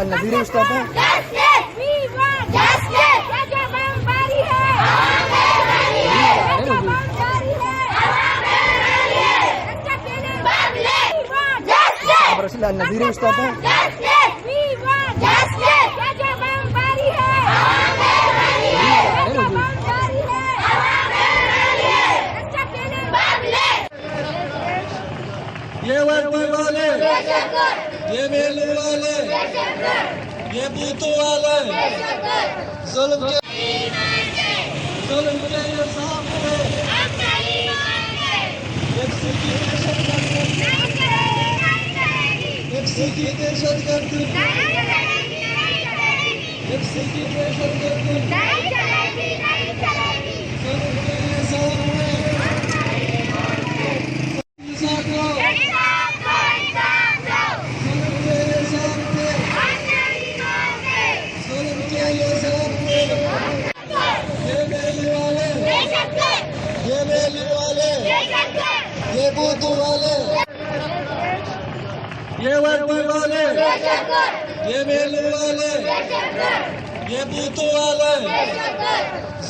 نظیر استاد ہیں. رسول اللہ نظیر استاد ہیں. یہ وردی والے، یہ میلے والے، یہ بوتوں والے، ظلم کے یہ سامنے ایک سیکی دہشت گردی، ایک سیکی دہشت گردی، ظلم کے یہ سامنے یہ بوتوں والے، یہ وردی والے، یہ میلے والے، یہ بوتوں والے،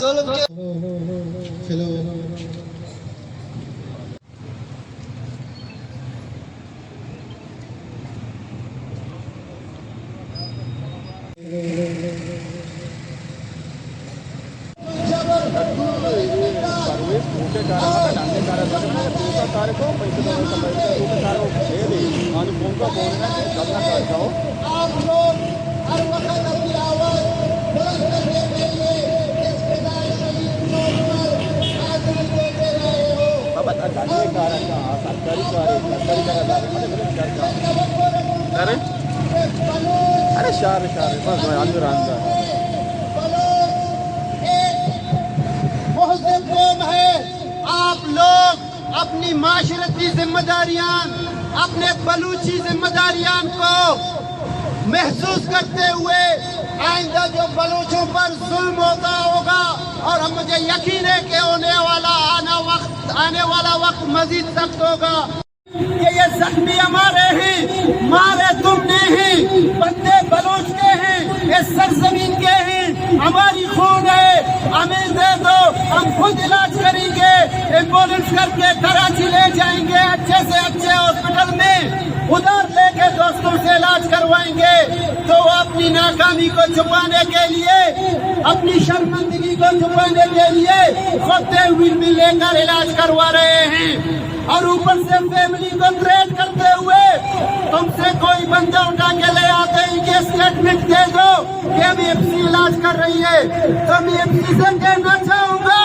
ظلم کے آپ لوگ ہر وقت اپنی آواز بلند کرنے کے لیے اس فدائے شہید نوٹ پر حاضری دیتے رہے ہو. محسن قوم ہے. آپ لوگ اپنی معاشرتی ذمہ داریاں، اپنے بلوچی ذمہ داریاں کو محسوس کرتے ہوئے آئندہ جو بلوچوں پر ظلم ہوتا ہوگا، اور مجھے یقین ہے کہ آنے والا وقت مزید سخت ہوگا، کہ یہ زخمی ہمارے ہیں، مارے تم نے ہیں، بندے بلوچ کے ہیں، اس سرزمین کے ہیں، ہماری خون ہے، ہمیں دے دو، ہم خود علاج کریں گے، ایمبولینس کر کے کراچی لے جائیں گے، اچھے سے اچھے ہاسپٹل میں ادھر لے کے دوستوں سے علاج کروائیں گے. تو وہ اپنی ناکامی کو چھپانے کے لیے، اپنی شرمندگی کو چھپانے کے لیے خود تحویل بھی لے کر علاج کروا رہے ہیں، اور اوپر سے فیملی کو تھریٹ کرتے ہوئے تم سے کوئی بندہ اٹھا کے لے آتے ہیں کہ اسٹیٹمنٹ دے دو کہ ایم ایف سی علاج کر رہی ہے. تو ایم ایف سی سے کہنا چاہوں گا،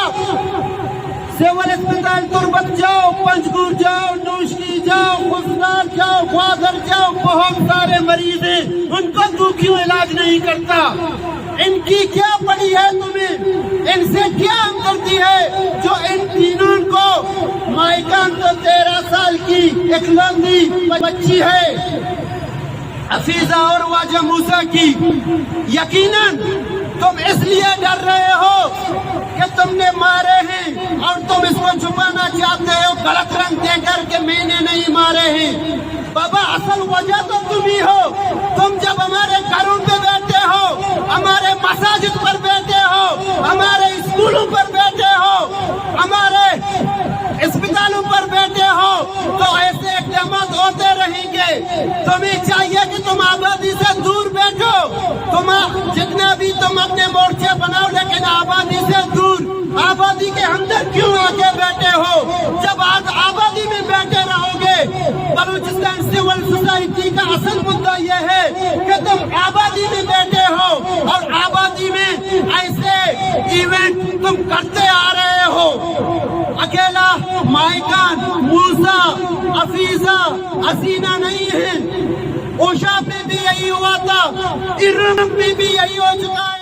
سول اسپتال تربت جاؤ، پنجگور جاؤ، نوشکی جاؤ، خسنار جاؤ، خوادر جاؤ، بہت سارے مریض ہیں، ان کو تو کیوں علاج نہیں کرتا؟ ان کی کیا پڑی ہے تمہیں؟ ان سے کیا ہمدردی ہے جو ان تینوں کو؟ مائکان تو 13 سال کی اکلوتی بچی ہے، حفیظہ اور واجہ موسیٰ کی. یقیناً تم اس لیے ڈر رہے ہو کہ تم نے مارے ہیں، اور تم اس کو چھپانا چاہتے ہو غلط رنگ دے کر کہ میں نے نہیں مارے ہیں. بابا اصل وجہ تو تم ہی ہو. تم جب ہمارے گھروں پہ بیٹھے ہو، ہمارے مساجد پر بیٹھے ہو، ہمارے اسکولوں پر بیٹھے ہو، ہمارے اسپتالوں پر بیٹھے ہو، تو ایسے اقدامات ہوتے رہیں گے. تمہیں چاہیے کہ تم آبادی سے دور بیٹھو، تم جتنا بھی تم اپنے مورچے بناؤ، لیکن آبادی سے دور. آبادی کے اندر کیوں آ کے بیٹھے ہو؟ جب آبادی میں بیٹھے رہو گے، بلوچستان سول سوسائٹی کا اصل مدعا یہ ہے کہ تم آبادی میں بیٹھے ہو، اور آبادی میں ایسے ایونٹ تم کرتے آ رہے ہو. اکیلا مائکان، موسیٰ، حفیظہ، حسینہ نہیں ہے، اوشا پہ بھی یہی ہوا تھا، ارم پہ بھی یہی ہو چکا ہے.